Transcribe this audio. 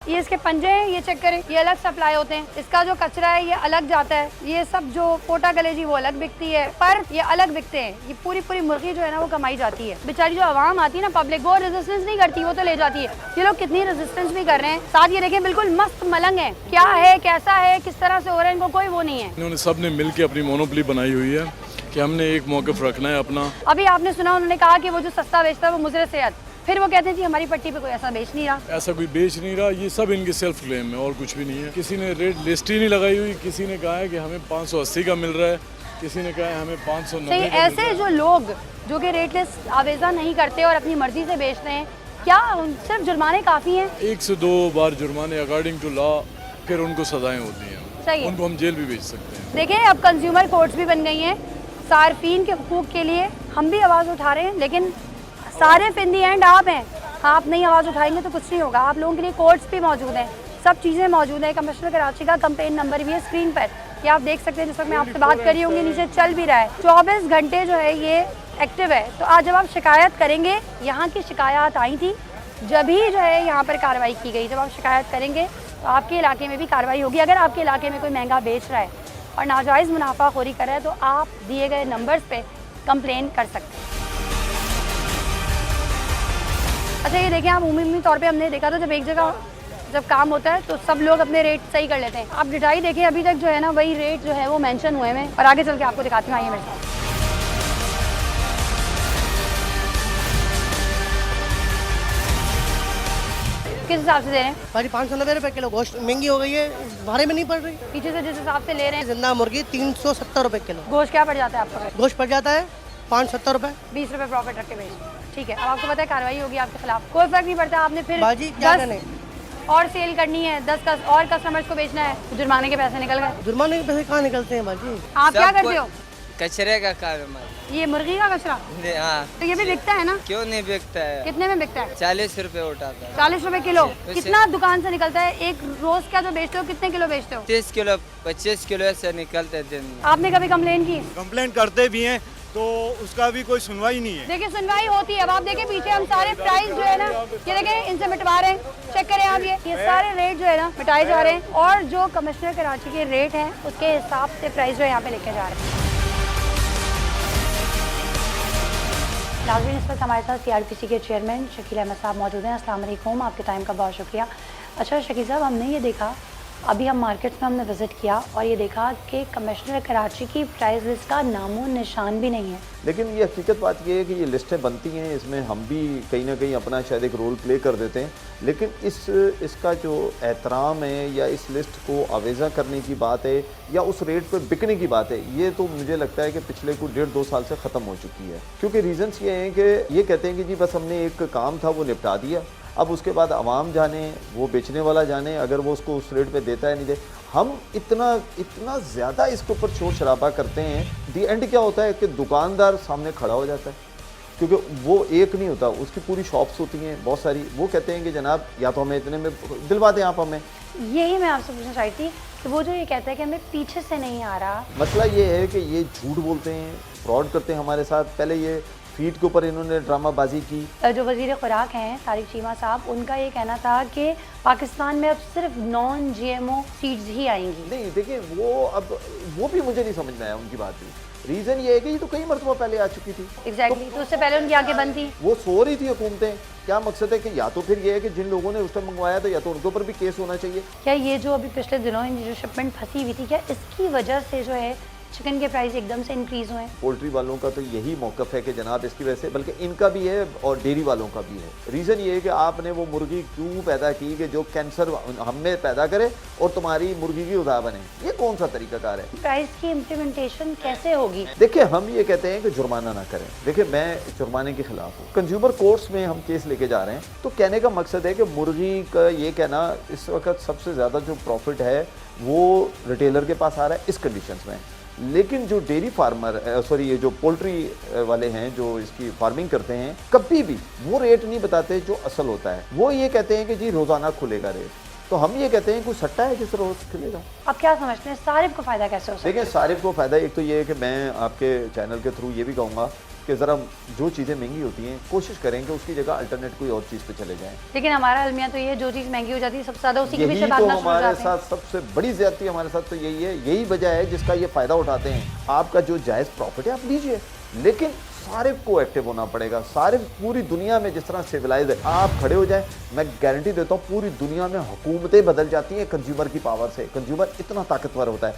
ये इसके पंजे हैं, ये चेक करें, ये अलग सप्लाई होते हैं। इसका जो कचरा है ये अलग जाता है। ये सब जो पोटा कलेजी वो अलग बिकती है, पर ये अलग बिकते हैं। ये पूरी पूरी मुर्गी जो है ना वो कमाई जाती है। बेचारी जो आवाम आती है ना, पब्लिक, वो रेजिस्टेंस नहीं करती, वो तो ले जाती है। ये लोग कितनी रेजिस्टेंस भी कर रहे हैं। साथ ये देखें बिल्कुल मस्त मलंग है, क्या है, कैसा है, किस तरह से हो रहा है, इनको कोई वो नहीं है। इन्होंने सब ने मिल के अपनी मोनोपोली बनाई हुई है कि हमने एक मौक़िफ़ रखना है अपना। अभी आपने सुना उन्होंने कहा कि वो जो सस्ता बेचता है वो मुज़र सेहत, फिर वो कहते हैं जी हमारी पट्टी पे कोई ऐसा बेच नहीं रहा। ऐसा कोई बेच नहीं रहा, ये सब इनके सेल्फ क्लेम है और कुछ भी नहीं है। किसी ने रेट लिस्ट ही नहीं लगाई हुई, किसी ने कहा है कि हमें 580 का मिल रहा है, किसी ने कहा है हमें 590 का। ऐसे जो लोग जो कि रेट लिस्ट आवेजा नहीं करते और अपनी मर्जी से बेचते हैं, क्या सिर्फ जुर्माने काफ़ी हैं? 1 से 2 बार जुर्माने अकॉर्डिंग टू लॉ, फिर उनको सजाएं होती हैं। सही है। उनको हम जेल भी भेज सकते हैं। देखें अब कंज्यूमर कोर्ट्स भी बन गई हैं सार्फिन के हुकूक के लिए। हम भी आवाज़ उठा रहे हैं, लेकिन सारे इन दी एंड आप हैं। आप नहीं आवाज़ उठाएंगे तो कुछ नहीं होगा। आप लोगों के लिए कोर्ट्स भी मौजूद हैं, सब चीज़ें मौजूद हैं। कमिश्नर कराची का कंप्लेन नंबर भी है स्क्रीन पर, ये आप देख सकते हैं। जिस वक्त मैं आपसे बात कर रही होंगी नीचे चल भी रहा है, 24 घंटे जो है ये एक्टिव है। तो आज जब आप शिकायत करेंगे, यहाँ की शिकायत आई थी, जब ही जो है यहाँ पर कार्रवाई की गई। जब आप शिकायत करेंगे तो आपके इलाके में भी कार्रवाई होगी। अगर आपके इलाके में कोई महंगा बेच रहा है और नाजायज़ मुनाफाखोरी कर रहा है तो आप दिए गए नंबर्स पे कंप्लेन कर सकते हैं। अच्छा ये देखें, आप उमूमी तौर पे हमने देखा था जब एक जगह जब काम होता है तो सब लोग अपने रेट सही कर लेते हैं। आप डिटाई देखें, अभी तक जो है ना वही रेट जो है वो मेंशन हुए हैं। और आगे चल के आपको दिखाती हूँ, आइए मेरे साथ। किस हिसाब से दे रहे हैं? भाजी 590 रुपये किलो। गोश्त महंगी हो गई है, भारे में नहीं पड़ रही। पीछे से जिस हिसाब से ले रहे हैं, जिंदा मुर्गी 370 रुपये किलो। गोश्त क्या पड़ जाता है आपका? गोश्त पड़ जाता है 570 रुपये। 20 रुपये प्रॉफिट रख के बेच। ठीक है, अब आपको पता है कार्रवाई होगी आपके खिलाफ, कोई फर्क नहीं पड़ता। आपने फिर बाजी क्या करने और सेल करनी है, 10 और कस्टमर्स को बेचना है, जुर्माने के पैसे निकल गए। जुर्माने के पैसे कहाँ निकलते हैं बाजी? आप क्या करते हो? कचरे का कारोबार। ये मुर्गी का कचरा, हाँ। तो ये भी बिकता है ना? क्यों नहीं बिकता है? कितने में बिकता है? 40 रुपए उठाता है। 40 रुपए किलो। कितना दुकान से निकलता है एक रोज का जो बेचते हो? कितने किलो बेचते हो? 30 किलो 25 किलो ऐसे निकलते दिन में। आपने कभी कंप्लेन की? कंप्लेंट करते भी हैं तो उसका भी कोई सुनवाई नहीं है। देखिए सुनवाई होती है। अब आप देखिए पीछे हम सारे प्राइस जो है ना, ये देखें इनसे मिटवा रहे हैं, चेक करें आप, ये सारे रेट जो है ना मिटाए जा रहे हैं। और जो कमिश्नर कराची के रेट हैं उसके हिसाब से प्राइस जो है यहाँ पे लेके जा रहे हैं। नाज़रीन, इस वक्त हमारे साथ CRPC के चेयरमैन शकील अहमद साहब मौजूद हैं। अस्सलाम वालेकुम, आपके टाइम का बहुत शुक्रिया। अच्छा शकील साहब, हमने ये देखा, अभी हम मार्केट में हमने विज़िट किया और ये देखा कि कमिश्नर कराची की प्राइस लिस्ट का नामो निशान भी नहीं है। लेकिन ये हकीकत बात ये है कि ये लिस्टें बनती हैं, इसमें हम भी कहीं ना कहीं अपना शायद एक रोल प्ले कर देते हैं। लेकिन इसका जो एहतराम है या इस लिस्ट को आवेज़ा करने की बात है या उस रेट पर बिकने की बात है, ये तो मुझे लगता है कि पिछले कुछ 1.5-2 साल से ख़त्म हो चुकी है। क्योंकि रीज़न्स ये हैं कि ये कहते हैं कि जी बस हमने एक काम था वो निपटा दिया, अब उसके बाद आवाम जाने, वो बेचने वाला जाने, अगर वो उसको उस रेट पे देता है नहीं दे। हम इतना ज़्यादा इसके ऊपर शोर शराबा करते हैं, दी एंड क्या होता है कि दुकानदार सामने खड़ा हो जाता है, क्योंकि वो एक नहीं होता, उसकी पूरी शॉप्स होती हैं बहुत सारी। वो कहते हैं कि जनाब या तो हमें इतने में दिलवा दें आप हमें। यही मैं आपसे पूछना चाहती थी कि वो जो ये कहता है कि हमें पीछे से नहीं आ रहा। मसला ये है कि ये झूठ बोलते हैं, फ्रॉड करते हैं हमारे साथ। पहले ये फीड के ऊपर इन्होंने ड्रामाबाजी की। जो वज़ीर खुराक हैं तारिक चीमा साहब, उनका ये कहना था कि पाकिस्तान में अब सिर्फ नॉन GMO सीड्स ही आएंगी। नहीं देखिए, वो भी मुझे नहीं समझ में आया उनकी बात भी। रीज़न ये है कि ये तो कई मरतबा पहले आ चुकी थी। एग्जैक्टली, तो उससे पहले उनकी आंखें बंद थी, वो सो रही थी हुकूमतें। क्या मकसद है कि या तो फिर ये है कि जिन लोगों ने उस टाइम मंगवाया था या तो उनके ऊपर भी केस होना चाहिए। क्या ये जो अभी पिछले दिनों इनकी जो शिपमेंट फंसी हुई थी, क्या इसकी वजह से जो है चिकन के प्राइस एकदम से इंक्रीज हुए? पोल्ट्री वालों का तो यही मौक़िफ़ है कि जनाब इसकी वजह से, बल्कि इनका भी है और डेयरी वालों का भी है। रीज़न ये है कि आपने वो मुर्गी क्यों पैदा की कि जो कैंसर हमें पैदा करे और तुम्हारी मुर्गी की उदा बने? ये कौन सा तरीकाकार है? प्राइस की इम्प्लीमेंटेशन कैसे होगी? देखिए, हम ये कहते हैं कि जुर्माना ना करें। देखिए, मैं जुर्माने के खिलाफ हूँ। कंज्यूमर कोर्ट्स में हम केस लेके जा रहे हैं, तो कहने का मकसद है कि मुर्गी का ये कहना, इस वक्त सबसे ज़्यादा जो प्रॉफिट है वो रिटेलर के पास आ रहा है इस कंडीशंस में। लेकिन जो डेयरी फार्मर ये जो पोल्ट्री वाले हैं जो इसकी फार्मिंग करते हैं, कभी भी वो रेट नहीं बताते जो असल होता है। वो ये कहते हैं कि जी रोज़ाना खुलेगा रेट, तो हम ये कहते हैं कोई सट्टा है जिस रोज़ खुलेगा। आप क्या समझते हैं सारिफ को फ़ायदा कैसे हो सकता है? देखिए, सारिफ को फ़ायदा एक तो ये है कि मैं आपके चैनल के थ्रू ये भी कहूँगा कि ज़रा जो चीज़ें महंगी होती हैं कोशिश करें कि उसकी जगह अल्टरनेट कोई और चीज़ पे चले जाएं। लेकिन हमारा अलमिया तो ये है, जो चीज़ महंगी हो जाती है सबसे ज़्यादा उसी के यही पीछे तो भागना शुरू हो हमारे जाते हैं। साथ सबसे बड़ी ज्यादती हमारे साथ तो यही है, यही वजह है जिसका ये फ़ायदा उठाते हैं। आपका जो जायज़ प्रॉफिट है आप लीजिए, लेकिन सारे को एक्टिव होना पड़ेगा। सारे पूरी दुनिया में जिस तरह सिविलाइज है, आप खड़े हो जाए, मैं गारंटी देता हूँ पूरी दुनिया में हुकूमतें बदल जाती हैं कंज्यूमर की पावर से। कंज्यूमर इतना ताकतवर होता है।